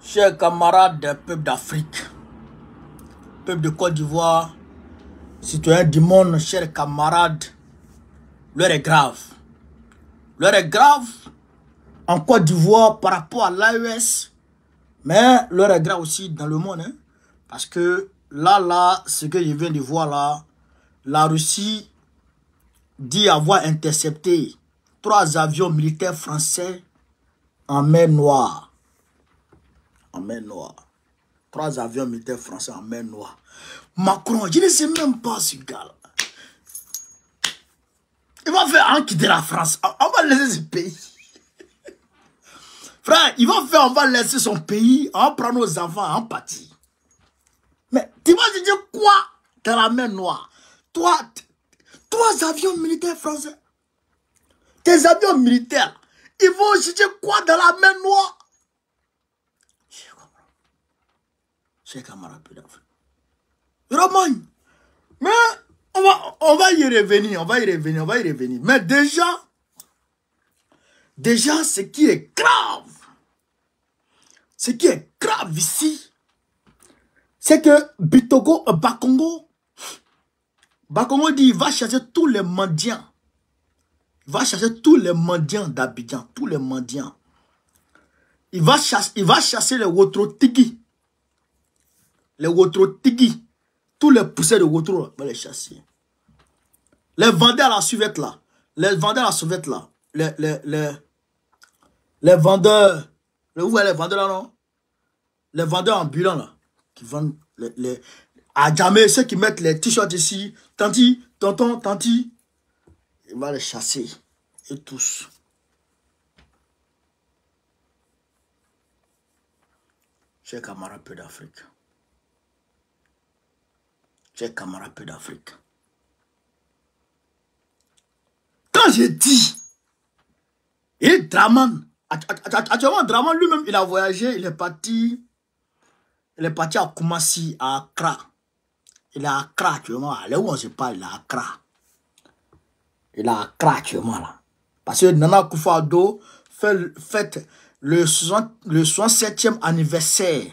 Chers camarades des peuples d'Afrique, peuple de Côte d'Ivoire, citoyens du monde, chers camarades, l'heure est grave. L'heure est grave en Côte d'Ivoire par rapport à l'AES, mais l'heure est grave aussi dans le monde. Hein, parce que là, ce que je viens de voir là, la Russie dit avoir intercepté 3 avions militaires français en mer Noire. En mer Noire. 3 avions militaires français en mer Noire. Macron, je ne sais même pas ce gars-là. Il va faire en quitter la France. On va laisser ce pays. Frère, on va laisser son pays, on va prendre nos enfants en partie. Mais tu vas te dire quoi dans la mer Noire? 3 avions militaires français. Tes avions militaires, ils vont chercher quoi dans la mer Noire? C'est camarade peu d'Afrique. Romagne. Mais on va y revenir, on va y revenir. Mais déjà, ce qui est grave ici, c'est que Bakongo dit il va chercher tous les mendiants. Il va chercher tous les mendiants d'Abidjan, tous les mendiants. Il va chasser les Wotro-Tigi. Les Wotro-Tigi. Tous les poussés de Wotro, il va les chasser. Les vendeurs à la suivette là. Les vendeurs à la suivette là. Les vendeurs. Vous voyez les vendeurs là, non? Les vendeurs ambulants là. Qui vendent à jamais, ceux qui mettent les t-shirts ici. Tanti, tonton, tanti. Il va les chasser. Et tous. Chers camarades peu d'Afrique. Chers camarades peu d'Afrique. Quand j'ai dit, et Draman, actuellement Draman lui-même, il a voyagé, il est parti à Koumassi, à Accra. Il est à Accra actuellement, là où on se parle, il est à Accra. Il est à Accra actuellement là. Parce que Nana Akufo-Addo fête le 67e anniversaire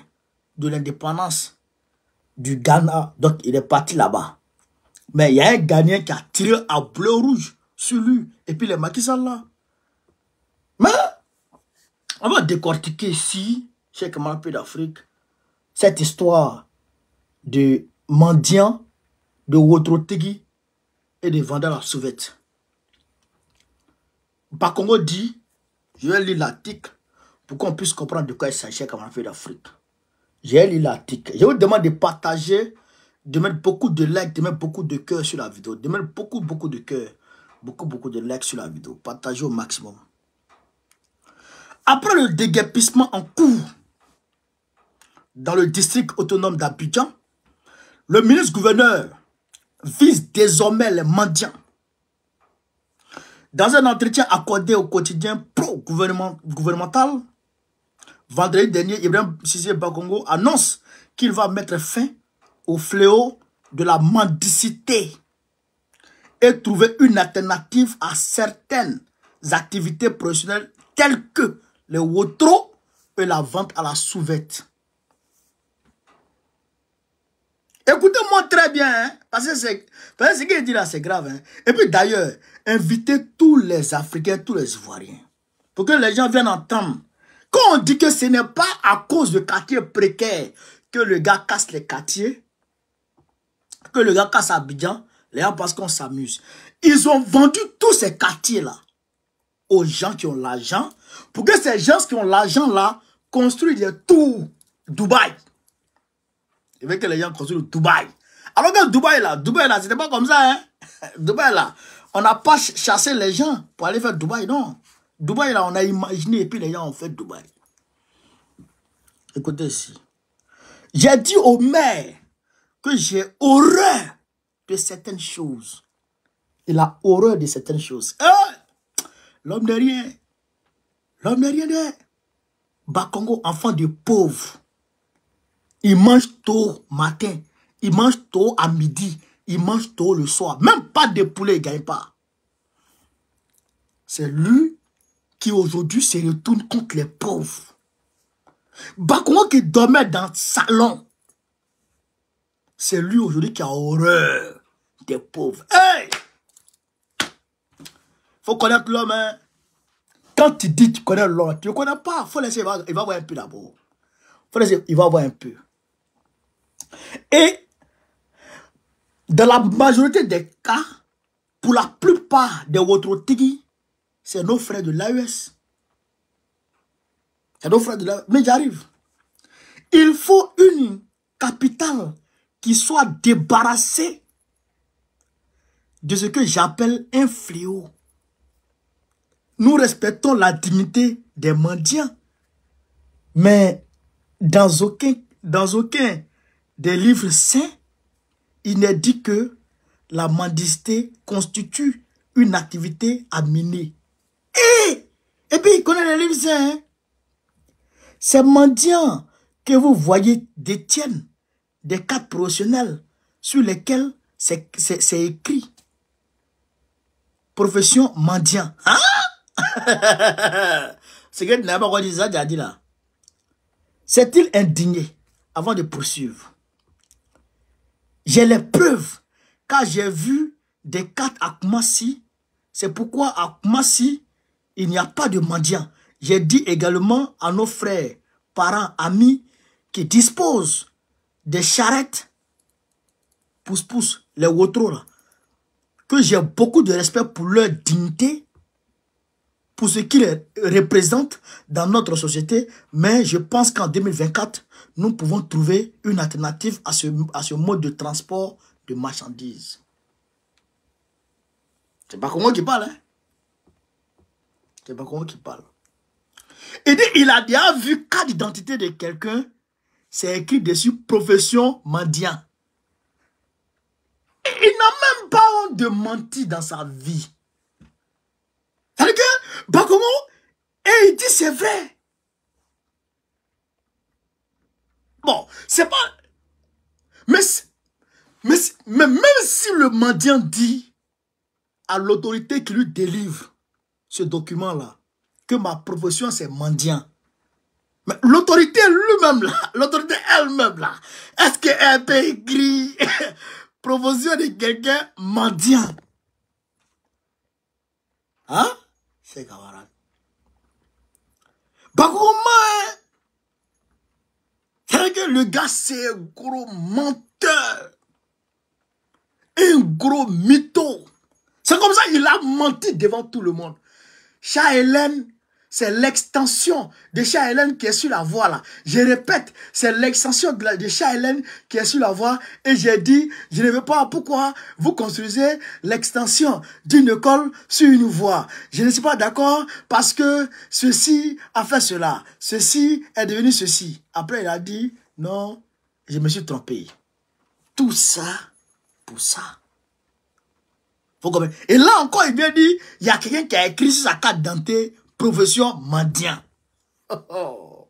de l'indépendance du Ghana. Donc il est parti là-bas. Mais il y a un Ghanéen qui a tiré à bleu-rouge sur lui. Et puis les Macky Sall là. Mais on va décortiquer ici, chez camarades peu d'Afrique, cette histoire de mendiants, de Wotro-Tigi et de vendeurs à la sauvette. Bakongo dit, je vais lire l'article pour qu'on puisse comprendre de quoi il s'agit chez camarades peu d'Afrique. J'ai lu l'article. Je vous demande de partager, de mettre beaucoup de likes, de mettre beaucoup de cœurs sur la vidéo, de mettre beaucoup de cœurs, beaucoup de likes sur la vidéo. Partagez au maximum. Après le déguerpissement en cours dans le district autonome d'Abidjan, le ministre-gouverneur vise désormais les mendiants. Dans un entretien accordé au quotidien pro-gouvernemental, vendredi dernier, Ibrahim Cissé Bakongo annonce qu'il va mettre fin au fléau de la mendicité et trouver une alternative à certaines activités professionnelles telles que le Wotro et la vente à la souvette. Écoutez-moi très bien, hein, parce que ce qu'il dit là, c'est grave. Hein. Et puis d'ailleurs, invitez tous les Africains, tous les Ivoiriens, pour que les gens viennent entendre. Quand on dit que ce n'est pas à cause de quartiers précaires que le gars casse les quartiers, que le gars casse Abidjan, les gens pensent qu'on s'amuse. Ils ont vendu tous ces quartiers-là aux gens qui ont l'argent, pour que ces gens qui ont l'argent-là construisent des tours Dubaï. Ils veulent que les gens construisent Dubaï. Alors que Dubaï là, c'était pas comme ça, hein. Dubaï là, on n'a pas chassé les gens pour aller faire Dubaï, non. Dubaï là, on a imaginé et puis les gens ont fait Dubaï. Écoutez ici. J'ai dit au maire que j'ai horreur de certaines choses. Il a horreur de certaines choses. L'homme de rien. L'homme de rien de Bakongo, enfant de pauvre. Il mange tôt matin. Il mange tôt à midi. Il mange tôt le soir. Même pas de poulet, il ne gagne pas. C'est lui qui aujourd'hui se retourne contre les pauvres. Bakongo qui dormait dans le salon, c'est lui aujourd'hui qui a horreur des pauvres. Hey! Faut connaître l'homme, hein. Quand tu dis que tu connais l'homme, tu ne le connais pas. Faut laisser, il va voir un peu d'abord. Faut laisser, il va voir un peu. Et dans la majorité des cas, pour la plupart des Wotrotigi, c'est nos frères de l'AES. C'est nos frères de l'AES. Mais j'arrive. Il faut une capitale qui soit débarrassée de ce que j'appelle un fléau. Nous respectons la dignité des mendiants, mais dans aucun des livres saints, il n'est dit que la mendicité constitue une activité à mener. Et puis il connaît les livres saints. Hein? Ces mendiants que vous voyez détiennent des cadres professionnels sur lesquels c'est écrit. Profession mendiant. Hein? C'est que tu n'as pas quoi dire ça, tu as dit là. C'est-il indigné avant de poursuivre? J'ai les preuves. Quand j'ai vu des cartes à Koumassi, c'est pourquoi à Koumassi, il n'y a pas de mendiant. J'ai dit également à nos frères, parents, amis, qui disposent des charrettes, pousse-pousse, les wotros là, que j'ai beaucoup de respect pour leur dignité, pour ce qu'ils représentent dans notre société, mais je pense qu'en 2024, nous pouvons trouver une alternative à ce mode de transport de marchandises. C'est pas comment qui parle, hein? C'est pas comment qui parle. Et il a déjà vu carte d'identité de quelqu'un, c'est écrit dessus profession mendiant. Et il n'a même pas honte de mentir dans sa vie. C'est-à-dire que Bakongo, et il dit c'est vrai. Bon, c'est pas... Mais même si le mendiant dit à l'autorité qui lui délivre ce document-là, que ma profession c'est mendiant, mais l'autorité lui-même là, l'autorité elle-même là, est-ce qu'elle peut écrire profession de quelqu'un mendiant? Hein? C'est camarade. Bakongo, c'est que le gars c'est un gros menteur. Un gros mytho. C'est comme ça qu'il a menti devant tout le monde. Cha Hélène, c'est l'extension de Cha Hélène qui est sur la voie là. Je répète, c'est l'extension de Cha Hélène qui est sur la voie. Et j'ai dit, je ne veux pas pourquoi vous construisez l'extension d'une école sur une voie. Je ne suis pas d'accord parce que ceci a fait cela. Ceci est devenu ceci. Après, il a dit, non, je me suis trompé. Tout ça pour ça. Et là encore, il vient dire, il y a quelqu'un qui a écrit sur sa carte d'identité, profession mendiant. Oh.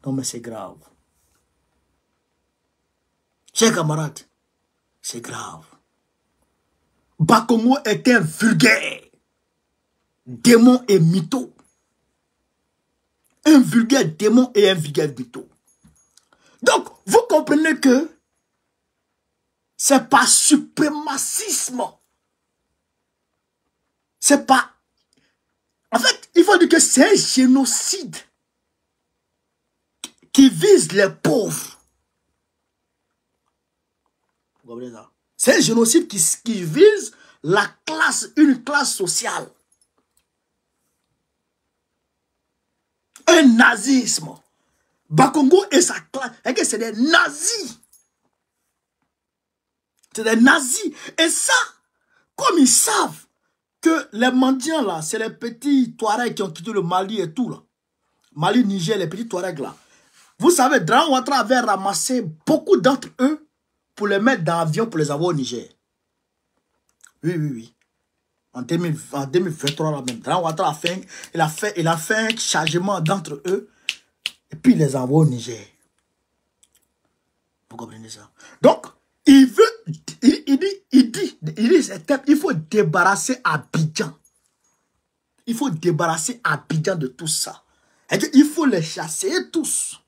Non mais c'est grave. Chers camarades, c'est grave. Bakongo est un vulgaire démon et mytho. Un vulgaire démon et un vulgaire mytho. Donc, vous comprenez que c'est pas suprémacisme. C'est pas... En fait, il faut dire que c'est un génocide qui vise les pauvres. Vous comprenez ça? C'est un génocide qui vise la classe, une classe sociale. Un nazisme. Bakongo et sa classe, c'est des nazis. C'est des nazis. Et ça, comme ils savent que les mendiants là, c'est les petits Touaregs qui ont quitté le Mali et tout là. Mali, Niger, les petits Touaregs là. Vous savez, Dragan Ouattara avait ramassé beaucoup d'entre eux pour les mettre dans l'avion pour les avoir au Niger. Oui. En 2023 là même, Dragan Ouattara a fait un chargement d'entre eux et puis il les envoie au Niger. Vous comprenez ça? Donc, il faut débarrasser Abidjan. Il faut débarrasser Abidjan de tout ça. Il faut les chasser tous.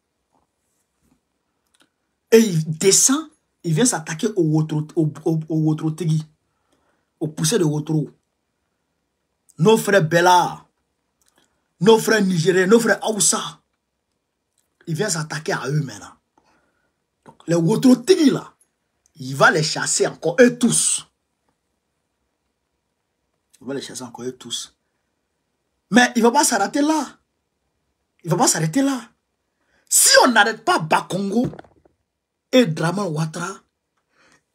Et il descend, il vient s'attaquer au Wotro-Tegui, au poussé de Wotro. Nos frères Bella, nos frères Nigériens, nos frères Aoussa, il vient s'attaquer à eux maintenant. Donc, les Wotro-Tegui là, il va les chasser encore eux tous. Il va les chasser encore eux tous. Mais il ne va pas s'arrêter là. Il ne va pas s'arrêter là. Si on n'arrête pas Bakongo et Dramane Ouattara,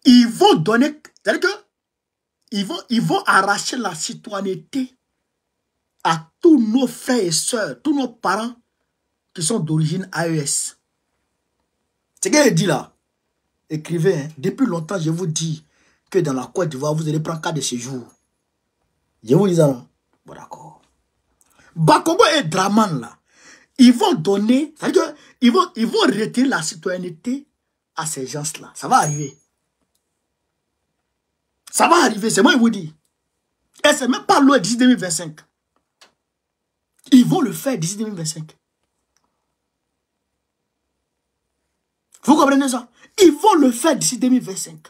ils vont donner, c'est-à-dire que ils vont arracher la citoyenneté à tous nos frères et sœurs, tous nos parents qui sont d'origine AES. C'est ce qu'il dit là. Écrivez, hein. Depuis longtemps, je vous dis que dans la Côte d'Ivoire, vous allez prendre 4 de séjour. Je vous dis ça, non? Bon, d'accord. Bakongo et Dramane là, ils vont donner, c'est-à-dire qu'ils vont retirer la citoyenneté à ces gens-là. Ça va arriver. Ça va arriver, c'est moi qui vous dis. Et c'est même pas loin d'ici 2025. Ils vont le faire d'ici 2025. Vous comprenez ça? Ils vont le faire d'ici 2025.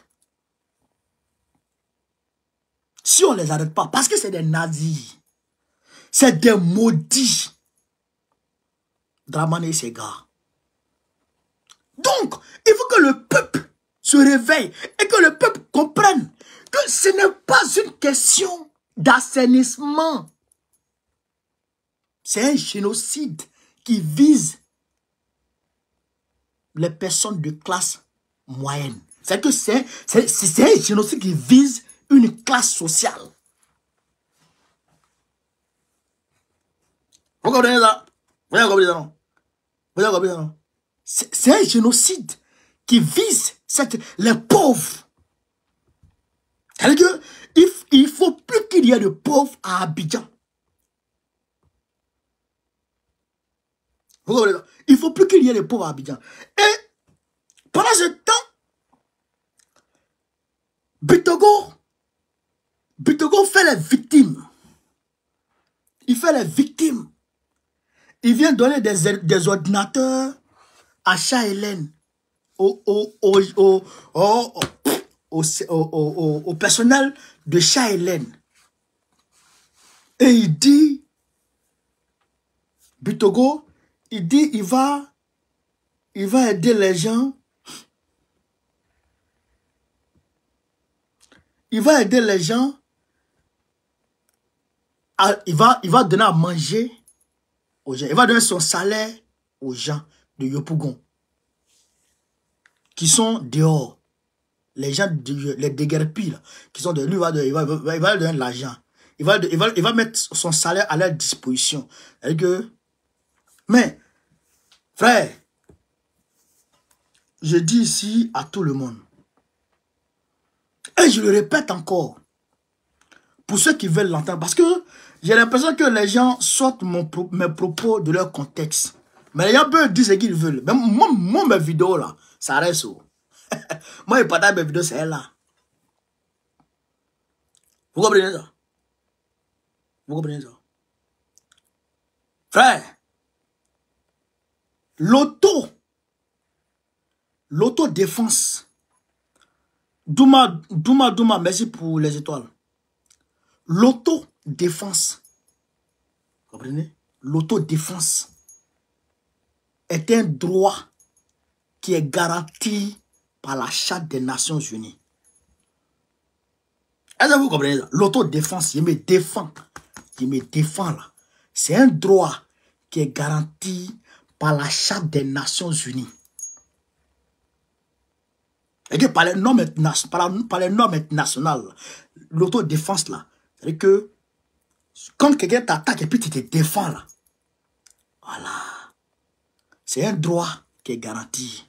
Si on ne les arrête pas, parce que c'est des nazis. C'est des maudits. Dramane et ses gars. Donc, il faut que le peuple se réveille et que le peuple comprenne que ce n'est pas une question d'assainissement. C'est un génocide qui vise les personnes de classe moyenne. C'est que c'est un génocide qui vise une classe sociale. Vous comprenez ça? Vous comprenez ça, non? Vous comprenez ça, non? C'est un génocide qui vise les pauvres. C'est-à-dire qu'il ne faut plus qu'il y ait de pauvres à Abidjan. Vous comprenez ça? Il ne faut plus qu'il y ait de pauvres à Abidjan. Et pendant ce temps, Bitogo fait les victimes. Il fait les victimes. Il vient donner des ordinateurs à Cha-Hélène, au personnel de Cha-Hélène. Et il dit, Bitogo, il dit, il va aider les gens. Il va aider les gens. Il va donner à manger aux gens. Il va donner son salaire aux gens de Yopougon qui sont dehors. Les gens, les déguerpis, qui sont de lui, il va leur donner l'argent. Il va mettre son salaire à leur disposition. Mais, frère, je dis ici à tout le monde, et je le répète encore, pour ceux qui veulent l'entendre, parce que j'ai l'impression que les gens sortent mes propos de leur contexte. Mais les gens peuvent dire ce qu'ils veulent. Mais moi, mes vidéos là, ça reste où. Moi, je partage mes vidéos, c'est là. Vous comprenez ça? Vous comprenez ça? Frère, l'autodéfense. Douma, merci pour les étoiles. L'autodéfense. Vous comprenez? L'autodéfense est un droit qui est garanti par la Charte des Nations Unies. Est-ce que vous comprenez ça? L'autodéfense, je me défends. Je me défends là. C'est un droit qui est garanti par la Charte des Nations Unies. Et que par les normes internationales, l'autodéfense là, c'est-à-dire que quand quelqu'un t'attaque et puis tu te défends là, voilà. C'est un droit qui est garanti.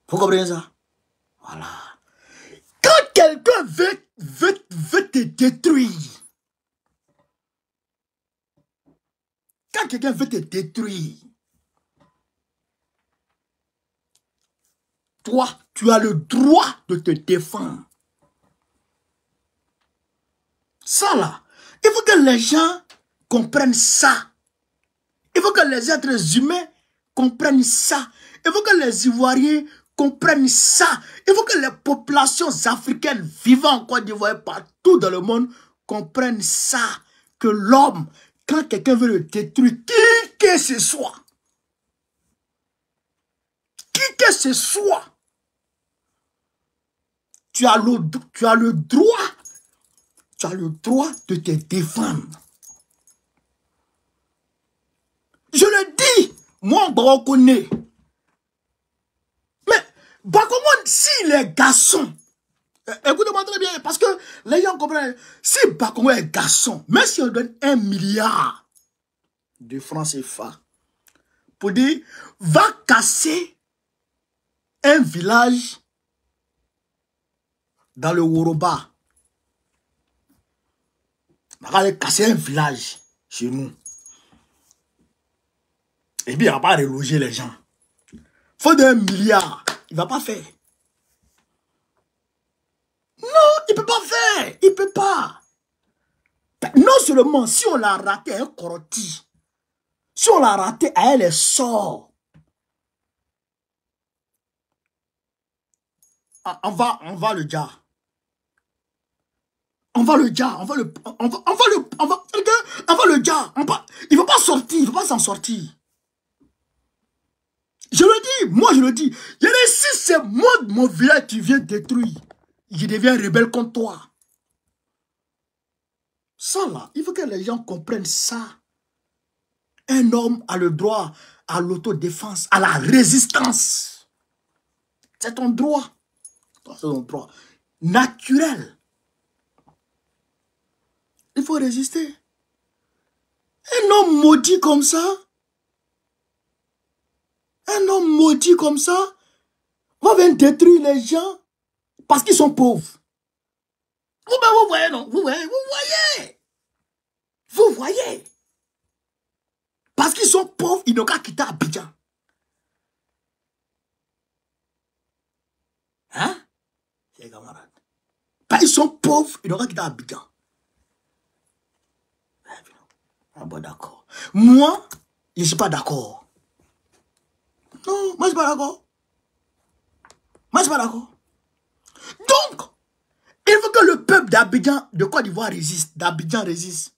Vous comprenez ça? Voilà. Quand quelqu'un veut te détruire, quand quelqu'un veut te détruire, toi, tu as le droit de te défendre. Ça là, Il faut que les gens comprennent ça. Il faut que les êtres humains comprennent ça. Il faut que les Ivoiriens comprennent ça. Il faut que les populations africaines vivant en Côte d'Ivoire et partout dans le monde comprennent ça. Que l'homme, quand quelqu'un veut le détruire, qui que ce soit, tu as le droit de te défendre. Je le dis, moi, on connaît. Mais, Bakomon, s'il est garçon, écoutez-moi très bien, parce que les gens comprennent, si Bakomon est garçon, même si on donne 1 milliard de francs CFA, pour dire, va casser un village dans le Woroba. On va aller casser un village chez nous. Et puis, il ne va pas reloger les gens. Faut de 1 milliard. Il ne va pas faire. Non, il ne peut pas faire. Il ne peut pas. Non seulement, si on l'a raté, elle corroti. Si on l'a raté, elle est sort. On va le dire. On va le dire. Il ne va pas sortir. Il ne va pas s'en sortir. Je le dis, moi je le dis. Si c'est moi, mon village, qui vient détruire, je deviens rebelle contre toi. Ça là, il faut que les gens comprennent ça. Un homme a le droit à l'autodéfense, à la résistance. C'est ton droit. C'est ton droit naturel. Il faut résister. Un homme maudit comme ça, va venir détruire les gens parce qu'ils sont pauvres. Vous voyez, non? Vous voyez. Parce qu'ils sont pauvres, ils n'ont qu'à quitter Abidjan. Hein? Les camarades. Parce qu'ils sont pauvres, ils n'ont qu'à quitter Abidjan. Ah bon, d'accord. Moi, je ne suis pas d'accord. Non, moi je ne suis pas d'accord. Donc, il faut que le peuple d'Abidjan, de Côte d'Ivoire résiste, d'Abidjan résiste.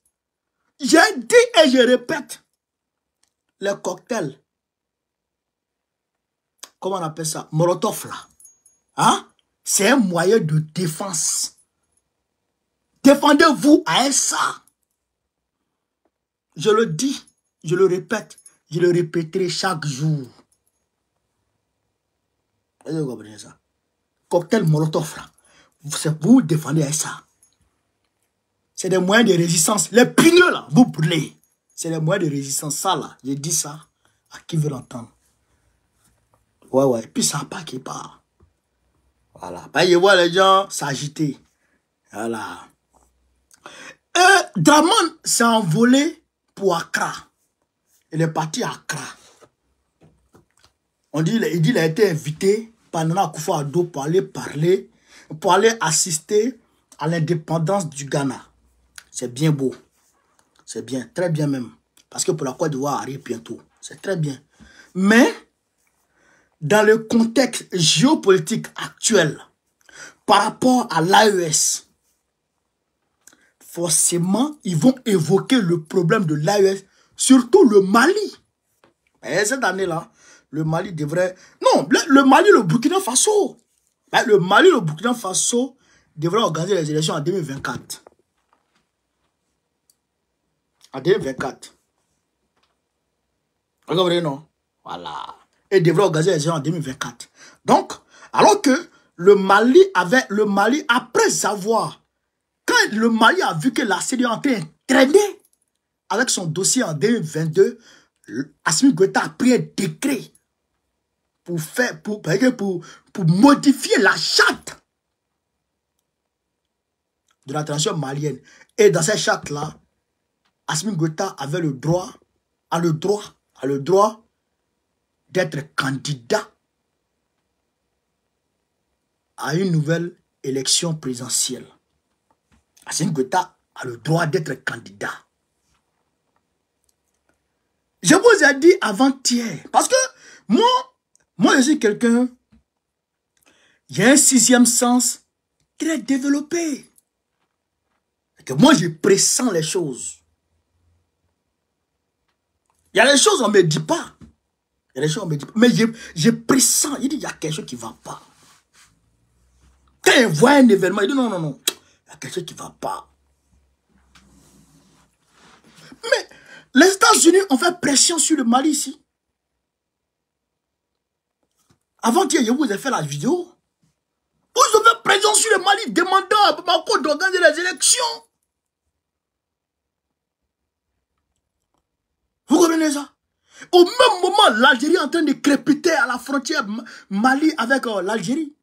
J'ai dit et je répète, les cocktails, comment on appelle ça, Molotov là, hein? C'est un moyen de défense. Défendez-vous à ça. Je le dis, je le répète, je le répéterai chaque jour. Vous comprenez ça? Cocktail Molotov là, vous défendez à ça. C'est des moyens de résistance. Les pigneux là, vous brûlez. C'est des moyens de résistance. Ça là, je dis ça à qui veut l'entendre. Ouais. Puis ça part qui part. Voilà. Je vois les gens s'agiter. Voilà. Draman s'est envolé pour Accra. Il est parti à Accra. Il dit qu'il a été invité par Nana Akufo-Addo pour aller parler, pour aller assister à l'indépendance du Ghana. C'est bien beau. C'est bien, très bien même. Parce que pour la Côte d'Ivoire arrive bientôt. C'est très bien. Mais, dans le contexte géopolitique actuel, par rapport à l'AES, forcément, ils vont évoquer le problème de l'AES, surtout le Mali. Et cette année-là, le Mali devrait... Non, le Mali, le Burkina Faso. Le Mali, le Burkina Faso devrait organiser les élections en 2024. En 2024. Vous comprenez, non? Voilà. Et devrait organiser les élections en 2024. Donc, alors que le Mali, après avoir... Quand le Mali a vu que la CEDEAO a en train de traîner avec son dossier en 2022, Assimi Goïta a pris un décret pour modifier la charte de la transition malienne. Et dans cette charte-là, Assimi Goïta avait le droit d'être candidat à une nouvelle élection présidentielle. Assimi Goïta a le droit d'être candidat. Je vous ai dit avant-hier, parce que moi je suis quelqu'un, j'ai un sixième sens très développé. Et que moi je pressens les choses. Il y a des choses on ne me dit pas. Il y a des choses on me dit pas. Mais je pressens, il dit il y a quelque chose qui ne va pas. Quand il voit un événement, il dit non, il y a quelque chose qui ne va pas. Mais les États-Unis ont fait pression sur le Mali ici. Avant-hier, je vous ai fait la vidéo. Vous avez fait pression sur le Mali demandant à Bamako d'organiser les élections. Vous comprenez ça? Au même moment, l'Algérie est en train de crépiter à la frontière Mali avec l'Algérie.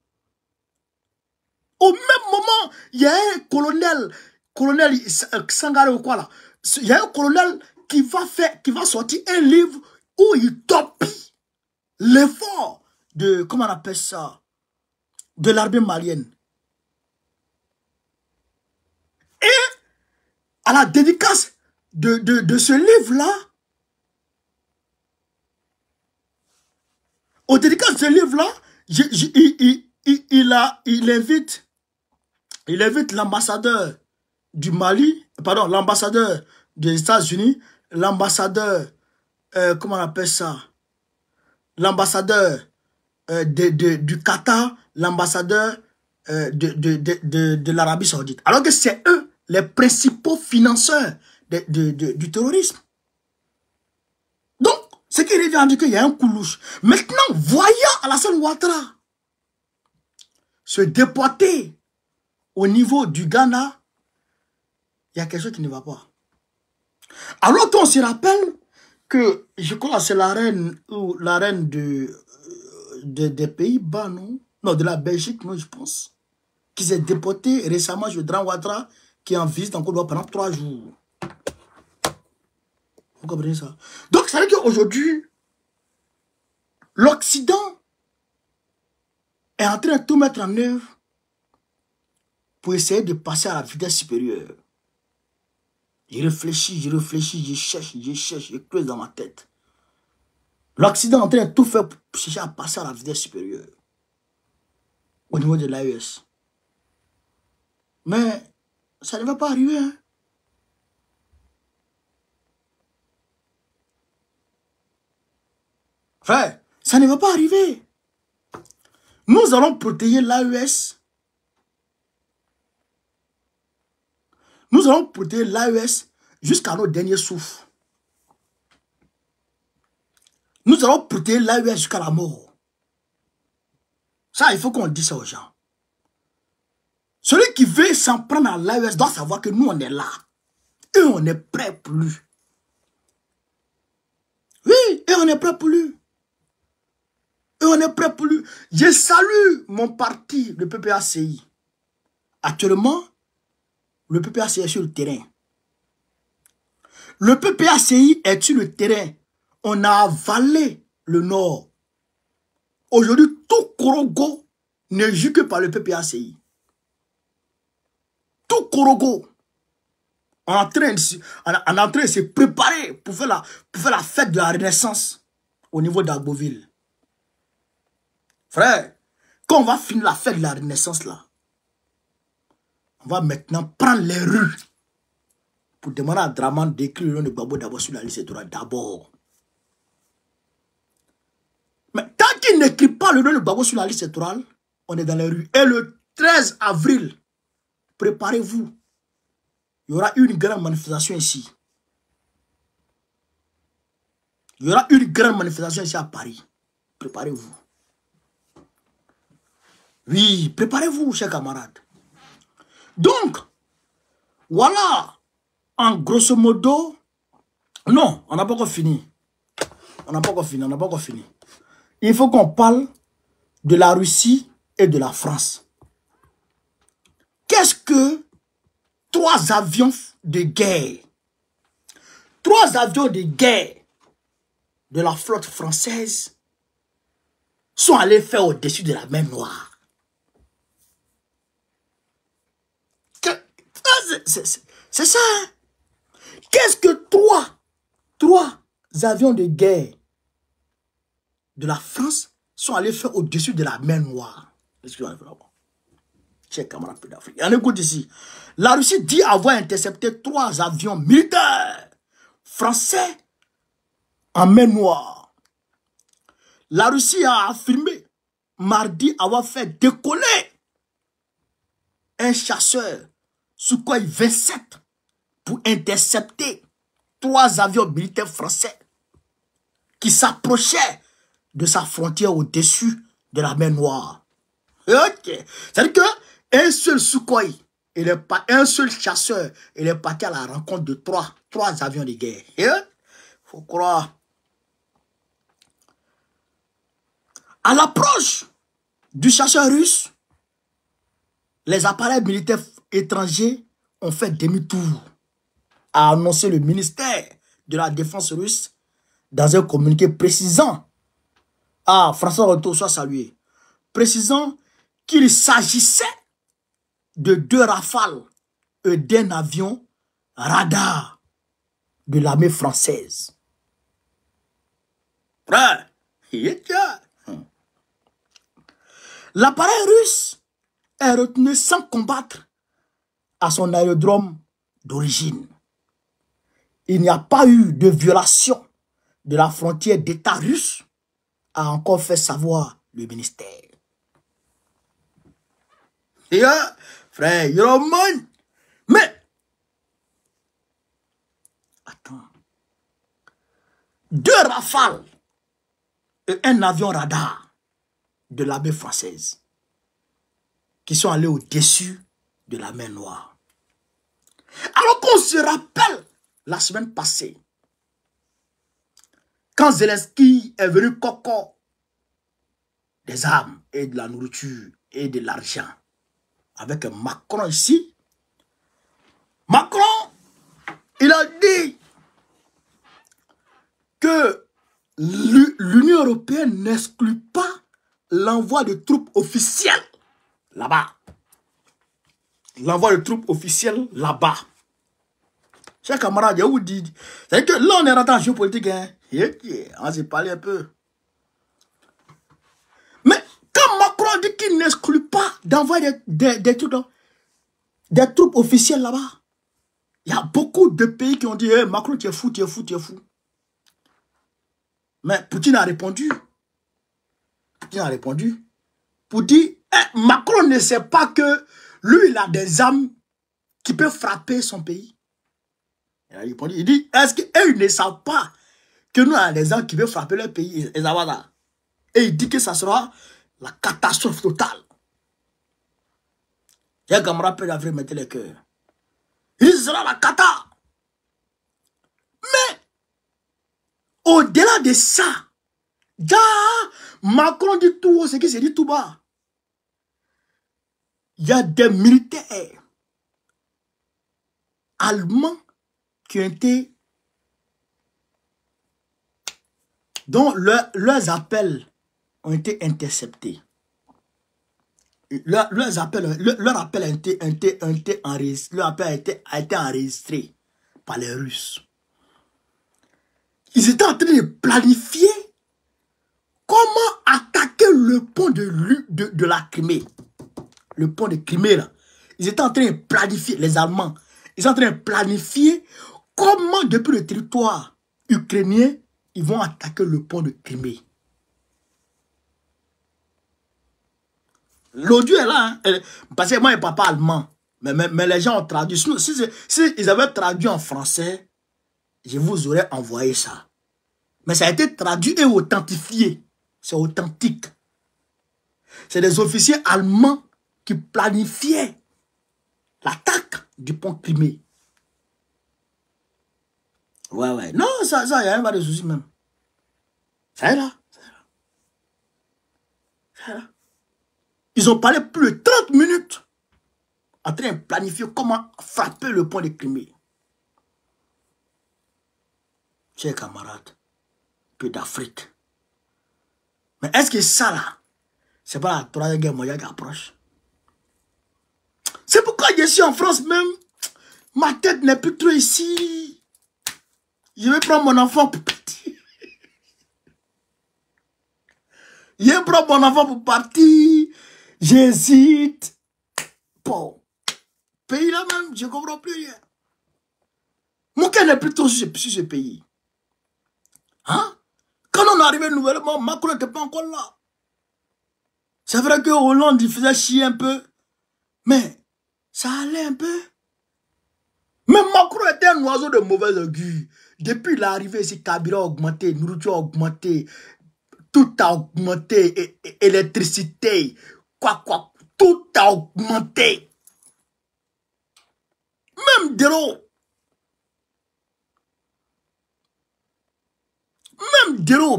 Au même moment, il y a un colonel Sangaré ou quoi là. Il y a un colonel qui va sortir un livre où il topie l'effort de, comment on appelle ça, de l'armée malienne. Et à la dédicace de ce livre-là, au dédicace de ce livre-là, il invite l'ambassadeur du Mali, pardon, l'ambassadeur des États-Unis, l'ambassadeur, comment on appelle ça, l'ambassadeur du Qatar, l'ambassadeur de l'Arabie Saoudite. Alors que c'est eux les principaux financeurs du terrorisme. Donc, ce qui revient à dire qu'il y a un coup louche. Maintenant, voyant Alassane Ouattara se déporter au niveau du Ghana, il y a quelque chose qui ne va pas. Alors qu'on se rappelle que, je crois que c'est la reine des Pays-Bas, non? Non, de la Belgique, non, je pense. Qui s'est déportée récemment chez Dran Ouattara, qui est en visite en Côte d'Ivoire pendant 3 jours. Vous comprenez ça? Donc, ça veut dire qu'aujourd'hui, l'Occident est en train de tout mettre en œuvre pour essayer de passer à la vitesse supérieure. Je réfléchis, je cherche, je creuse dans ma tête. L'Occident est en train de tout faire pour chercher à passer à la vitesse supérieure. Au niveau de l'AES. Mais ça ne va pas arriver. Hein? Frère, ça ne va pas arriver. Nous allons protéger l'AES. Nous allons protéger l'AES jusqu'à nos derniers souffles. Nous allons protéger l'AES jusqu'à la mort. Ça, il faut qu'on dise ça aux gens. Celui qui veut s'en prendre à l'AES doit savoir que nous, on est là. Et on est prêt pour lui. Oui, et on est prêt pour lui. Et on est prêt pour lui. Je salue mon parti, le PPACI. Actuellement, le PPACI est sur le terrain. Le PPACI est sur le terrain. On a avalé le Nord. Aujourd'hui, tout Korogo ne joue que par le PPACI. Tout Korogo. On est en train de se préparer pour faire la fête de la Renaissance au niveau d'Agboville. Frère, quand on va finir la fête de la Renaissance là, on va maintenant prendre les rues pour demander à Draman d'écrire le nom de Gbagbo d'abord sur la liste électorale d'abord. Mais tant qu'il n'écrit pas le nom de Gbagbo sur la liste électorale, on est dans les rues. Et le 13 avril, préparez-vous. Il y aura une grande manifestation ici. Il y aura une grande manifestation ici à Paris. Préparez-vous. Oui, préparez-vous, chers camarades. Donc, voilà, en grosso modo, non, on n'a pas encore fini. On n'a pas encore fini. Il faut qu'on parle de la Russie et de la France. Qu'est-ce que 3 avions de guerre, 3 avions de guerre de la flotte française sont allés faire au-dessus de la mer Noire? C'est ça. Hein? Qu'est-ce que trois avions de guerre de la France sont allés faire au-dessus de la mer Noire? Chers camarades d'Afrique. On écoute ici. La Russie dit avoir intercepté 3 avions militaires français en mer Noire. La Russie a affirmé mardi avoir fait décoller un chasseur Sukhoi 27 pour intercepter 3 avions militaires français qui s'approchaient de sa frontière au-dessus de la mer Noire. Ok. C'est-à-dire qu'un seul Sukhoi, un seul chasseur, il est parti à la rencontre de 3 avions de guerre. Faut croire. À l'approche du chasseur russe, les appareils militaires étrangers ont fait demi-tour, a annoncé le ministère de la Défense russe dans un communiqué précisant, François Retour soit salué, précisant qu'il s'agissait de 2 rafales et d'un avion radar de l'armée française. L'appareil russe est retenu sans combattre à son aérodrome d'origine. Il n'y a pas eu de violation de la frontière d'État russe, a encore fait savoir le ministère. Frère, mais attends, 2 rafales et un avion radar de l'armée française qui sont allés au-dessus de la mer Noire. Alors qu'on se rappelle la semaine passée, quand Zelensky est venu coco des armes et de la nourriture et de l'argent avec Macron ici, Macron, il a dit que l'Union européenne n'exclut pas l'envoi de troupes officielles là-bas. L'envoi de troupes officielles là-bas. Chers camarades, je vous dis, c'est que là on est rentré en géopolitique, hein. On s'est parlé un peu. Mais quand Macron dit qu'il n'exclut pas d'envoyer des troupes officielles là-bas, il y a beaucoup de pays qui ont dit hey, Macron, tu es fou, tu es fou, tu es fou. Mais Poutine a répondu. Poutine a répondu pour dire Macron ne sait pas que lui, il a des armes qui peuvent frapper son pays. Il a répondu, il dit, est-ce qu'eux ne savent pas que nous avons des armes qui peuvent frapper leur pays? Et il dit que ça sera la catastrophe totale. J'ai un camarade peut l'Afrique mettre les cœurs. Il sera la cata. Mais, au-delà de ça, Macron dit tout haut, ce qui se dit tout bas. Il y a des militaires allemands qui ont été, dont leurs appels ont été interceptés. Leur appel a été enregistré par les Russes. Ils étaient en train de planifier comment attaquer le pont de la Crimée. Le pont de Crimée, là. Ils étaient en train de planifier, les Allemands, ils sont en train de planifier comment, depuis le territoire ukrainien, ils vont attaquer le pont de Crimée. L'audio est là, hein? Parce que moi, je ne parle pas allemand, mais les gens ont traduit. Si ils avaient traduit en français, je vous aurais envoyé ça. Mais ça a été traduit et authentifié. C'est authentique. C'est des officiers allemands qui planifiaient l'attaque du pont Crimée. Ouais. Non, ça, il n'y a pas de souci même. Ça est là. Ils ont parlé plus de 30 minutes en train de planifier comment frapper le pont de Crimée. Chers camarades, peu d'Afrique. Mais est-ce que ça là, c'est pas la Troisième Guerre mondiale qui approche? C'est pourquoi je suis en France même. Ma tête n'est plus trop ici. Je vais prendre mon enfant pour partir. Je vais prendre mon enfant pour partir. J'hésite. Bon. Pays là même, je ne comprends plus rien. Mon cœur n'est plus trop sur ce pays. Hein? Quand on est arrivé nouvellement, Macron n'était pas encore là. C'est vrai que Hollande, il faisait chier un peu. Mais ça allait un peu. Mais Macron était un oiseau de mauvais augure. Depuis l'arrivée ici, Kabila a augmenté, nourriture a augmenté, tout a augmenté, électricité, tout a augmenté. Même de l'eau. Même de l'eau.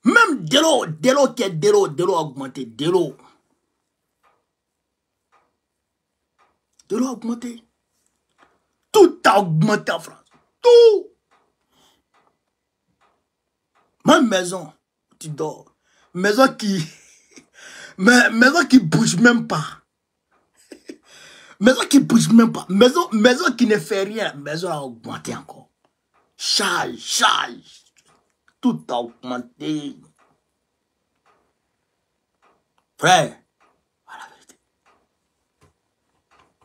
Même de l'eau qui est de l'eau a augmenté, de l'eau. De l'eau a augmenté. Tout a augmenté en France. Tout. Ma maison, tu dors. Maison qui bouge même pas. Maison qui bouge même pas. Maison qui ne fait rien. Maison a augmenté encore. Charge. Tout a augmenté. Frère, voilà la vérité.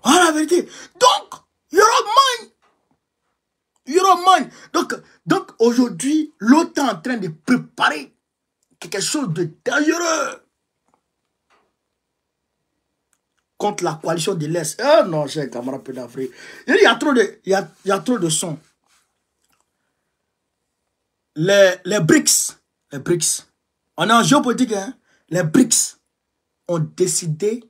Voilà la vérité. Donc, Euroman. Donc aujourd'hui, l'OTAN est en train de préparer quelque chose de dangereux contre la coalition de l'Est. Oh non, cher camarade peu d'Afrique. Il y a trop de sons. Les BRICS, on est en géopolitique, hein? Les BRICS ont décidé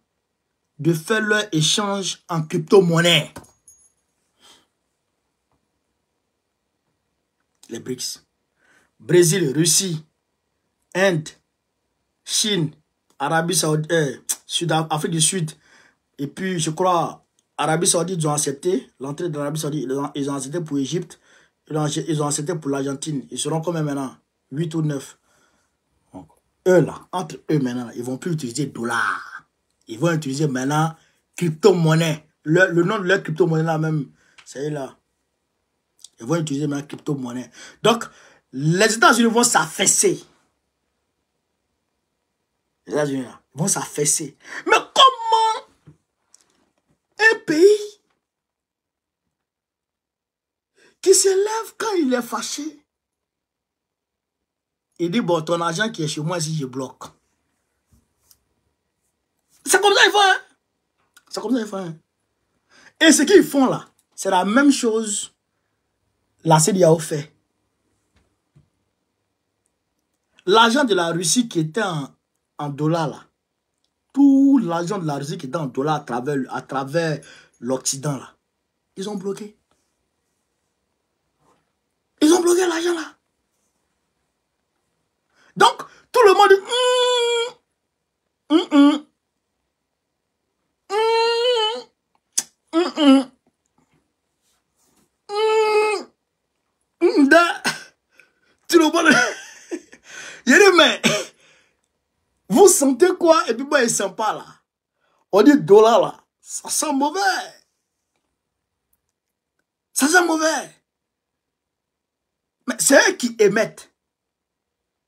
de faire leur échange en crypto-monnaie. Les BRICS. Brésil, Russie, Inde, Chine, Arabie Saoudite, Afrique du Sud, et puis je crois Arabie Saoudite, ils ont accepté l'entrée de l'Arabie Saoudite, ils ont accepté pour l'Égypte, ils ont accepté pour l'Argentine. Ils seront combien maintenant? 8 ou 9. Donc, eux là, entre eux maintenant, ils ne vont plus utiliser dollars. Ils vont utiliser maintenant crypto-monnaie. Le nom de leur crypto-monnaie là même, c'est là. Ils vont utiliser maintenant crypto-monnaie. Donc, les États-Unis vont s'affaisser. Les États-Unis vont s'affaisser. Mais comment un pays qui se lève quand il est fâché, il dit, bon, ton argent qui est chez moi, si je bloque. C'est comme ça qu'ils font, hein? C'est comme ça qu'ils font, hein? Et ce qu'ils font là, c'est la même chose la CEDEAO fait. L'argent de la Russie qui était en dollars là, tout l'argent de la Russie qui était en dollars à travers l'Occident là, ils ont bloqué. Ils ont bloqué l'argent là. Donc, tout le monde tout le monde. Il dit, mais vous sentez quoi? Et puis moi, il sent pas là. On dit dollar là. Ça sent mauvais. Ça sent mauvais. Mais c'est eux qui émettent.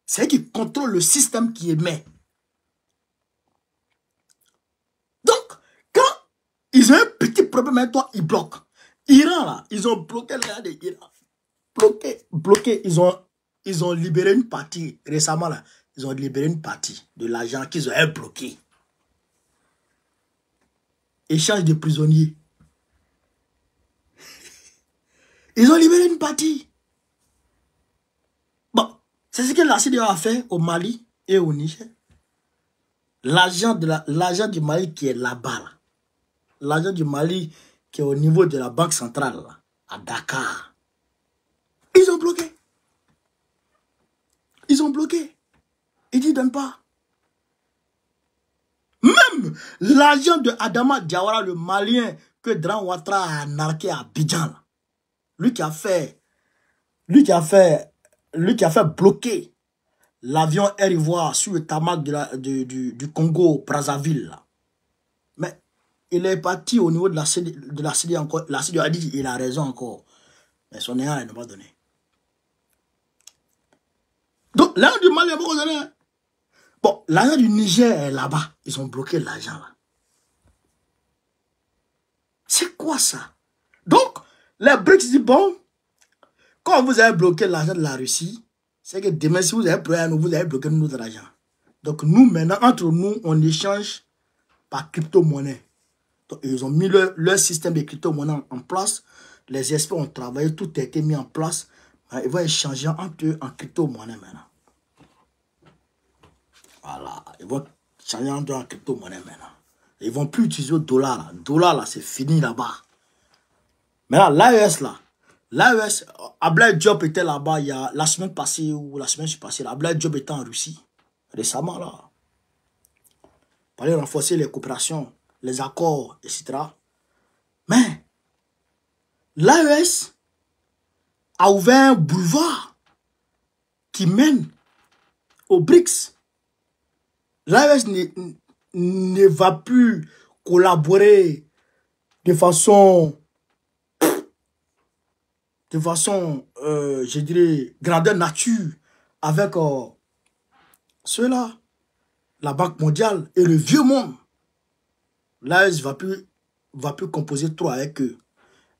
C'est eux qui contrôlent le système qui émet. Donc, quand ils ont un petit problème avec toi, ils bloquent. Iran là, ils ont bloqué les gars de Iran. Bloqué. Ils ont libéré une partie récemment là. Ils ont libéré une partie de l'argent qu'ils ont bloqué. Échange de prisonniers. Ils ont libéré une partie. Bon, c'est ce que la CEDEAO a fait au Mali et au Niger. L'argent du Mali qui est là-bas. Là. L'argent du Mali qui est au niveau de la banque centrale, là, à Dakar. Ils ont bloqué. Ils ont bloqué. Ils ne donnent pas. Même l'argent de Adama Diawara, le Malien que Dran Ouattara a narqué à Abidjan, là. Lui qui a fait bloquer l'avion Air Ivoire sur le tarmac du Congo, Brazzaville. Là. Mais il est parti au niveau de la CEDEAO encore. La CEDEAO a dit qu'il a raison encore. Mais son erreur, il n'a pas donné. Donc, l'argent du Mali, il n'a pas donné. Bon, l'argent du Niger est là-bas. Ils ont bloqué l'argent là. C'est quoi ça? Donc, les BRICS disent, bon, quand vous avez bloqué l'argent de la Russie, c'est que demain, si vous avez bloqué, vous avez bloqué notre argent. Donc, nous, maintenant, entre nous, on échange par crypto-monnaie. Donc, ils ont mis leur système de crypto-monnaie en place. Les experts ont travaillé, tout a été mis en place. Ils vont échanger entre eux en crypto-monnaie maintenant. Voilà, ils vont changer entre eux en crypto-monnaie maintenant. Ils ne vont plus utiliser le dollar. Le dollar, là, c'est fini là-bas. Maintenant, l'AES, là, l'AES, Abdoulaye Diop était là-bas il y a la semaine passée ou la semaine passée. Abdoulaye Diop était en Russie, récemment, là. Pour aller renforcer les coopérations, les accords, etc. Mais, l'AES a ouvert un boulevard qui mène aux BRICS. L'AES ne va plus collaborer de façon, je dirais, grandeur nature avec ceux-là, la Banque mondiale et le vieux monde. L'AES ne va plus composer trop avec eux.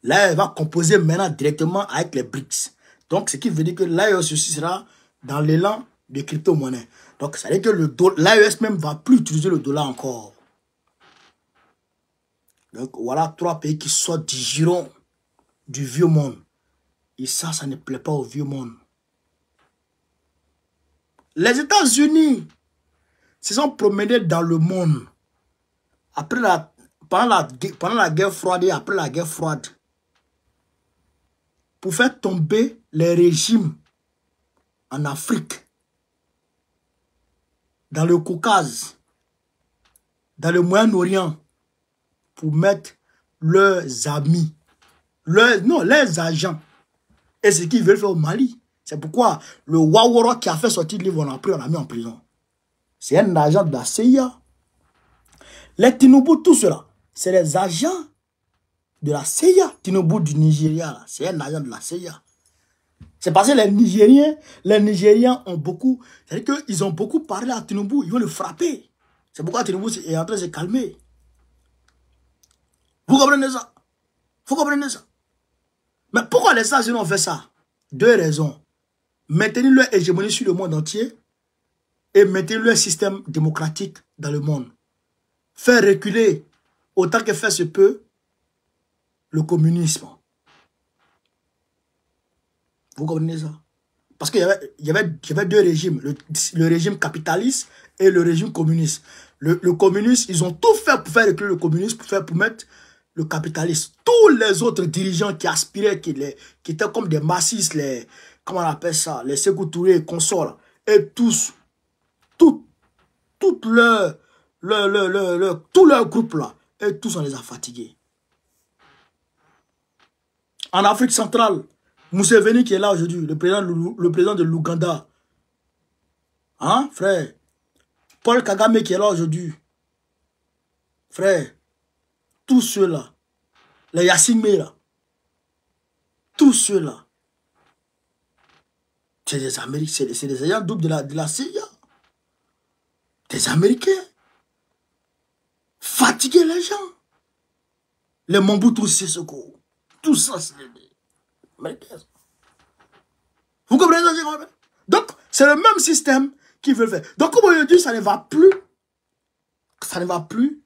L'AES va composer maintenant directement avec les BRICS. Donc, ce qui veut dire que l'AES aussi sera dans l'élan de crypto-monnaie. Donc, ça veut dire que l'AES même ne va plus utiliser le dollar encore. Donc, voilà 3 pays qui sortent du giron du vieux monde. Et ça ne plaît pas au vieux monde. Les États-Unis se sont promenés dans le monde. Pendant la guerre froide et après la guerre froide. Pour faire tomber les régimes en Afrique. Dans le Caucase, dans le Moyen-Orient, pour mettre leurs amis, leurs agents, et ce qu'ils veulent faire au Mali. C'est pourquoi le Waworo qui a fait sortir le livre, on l'a mis en prison. C'est un agent de la CIA. Les Tinubu, tout cela, c'est les agents de la CIA. Tinubu du Nigeria, c'est un agent de la CIA. C'est parce que les Nigériens ont beaucoup, c'est-à-dire qu'ils ont beaucoup parlé à Tinubu, ils vont le frapper. C'est pourquoi Tinubu est en train de se calmer. Vous comprenez ça? Vous comprenez ça? Mais pourquoi les États-Unis ont fait ça? 2 raisons. Maintenir leur hégémonie sur le monde entier et maintenir leur système démocratique dans le monde. Faire reculer, autant que faire se peut, le communisme. Vous comprenez ça? Parce qu'il y avait 2 régimes, le régime capitaliste et le régime communiste. Le communiste, ils ont tout fait pour faire reculer le communisme, pour mettre le capitalisme. Tous les autres dirigeants qui aspiraient, qui étaient comme des massistes, comment on appelle ça, les Sékou Touré et consorts, et tous leur groupe là, et tous on les a fatigués. En Afrique centrale, Museveni qui est là aujourd'hui, le président de l'Ouganda. Hein, frère? Paul Kagame qui est là aujourd'hui. Frère, tous ceux-là, les Yassimé là, tous ceux-là, c'est des Américains, c'est des agents doubles de la CIA. Des Américains. Fatiguer les gens. Les Mobutu Seseko. Tout ça, c'est des Américains. Vous comprenez ça? Donc, c'est le même système qu'ils veulent faire. Donc, comme on dit, ça ne va plus. Ça ne va plus.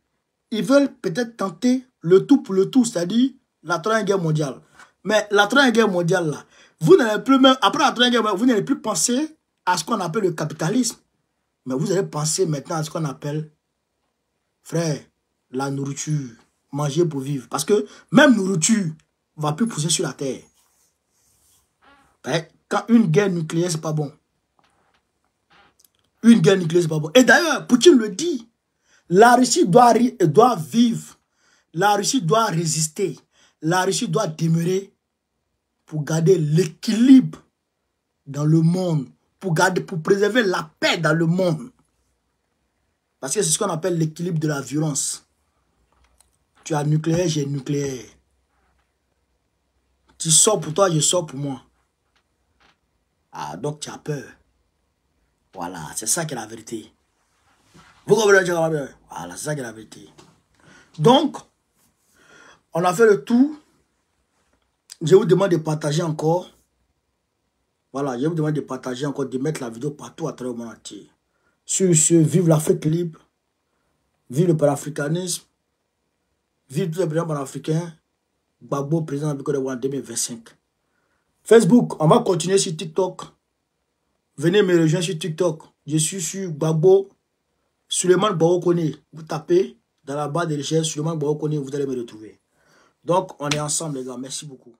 Ils veulent peut-être tenter le tout pour le tout, c'est-à-dire la 3e guerre mondiale. Mais la 3e guerre mondiale, là, vous n'allez plus même, après la 3e guerre mondiale, vous n'allez plus penser à ce qu'on appelle le capitalisme. Mais vous allez penser maintenant à ce qu'on appelle, frère, la nourriture. Manger pour vivre. Parce que même nourriture ne va plus pousser sur la terre. Quand une guerre nucléaire, c'est pas bon. Une guerre nucléaire, c'est pas bon. Et d'ailleurs, Poutine le dit. La Russie doit vivre. La Russie doit résister. La Russie doit demeurer pour garder l'équilibre dans le monde. Pour préserver la paix dans le monde. Parce que c'est ce qu'on appelle l'équilibre de la violence. Tu as nucléaire, j'ai nucléaire. Tu sors pour toi, je sors pour moi. Ah, donc tu as peur. Voilà, c'est ça qui est la vérité. Vous comprenez? Voilà, c'est ça qui est la vérité. Donc, on a fait le tour. Je vous demande de partager encore. Voilà, je vous demande de partager encore, de mettre la vidéo partout à travers le monde entier. Sur ce, vive l'Afrique libre. Vive le panafricanisme. Vive tous les présidents panafricains. Gbagbo, président de la Côte d'Ivoire en 2025. Facebook, on va continuer sur TikTok. Venez me rejoindre sur TikTok. Je suis sur Gbagbo. Suleiman Gbagbo Kone. Vous tapez dans la barre de recherche Suleiman Gbagbo Kone, vous allez me retrouver. Donc, on est ensemble, les gars. Merci beaucoup.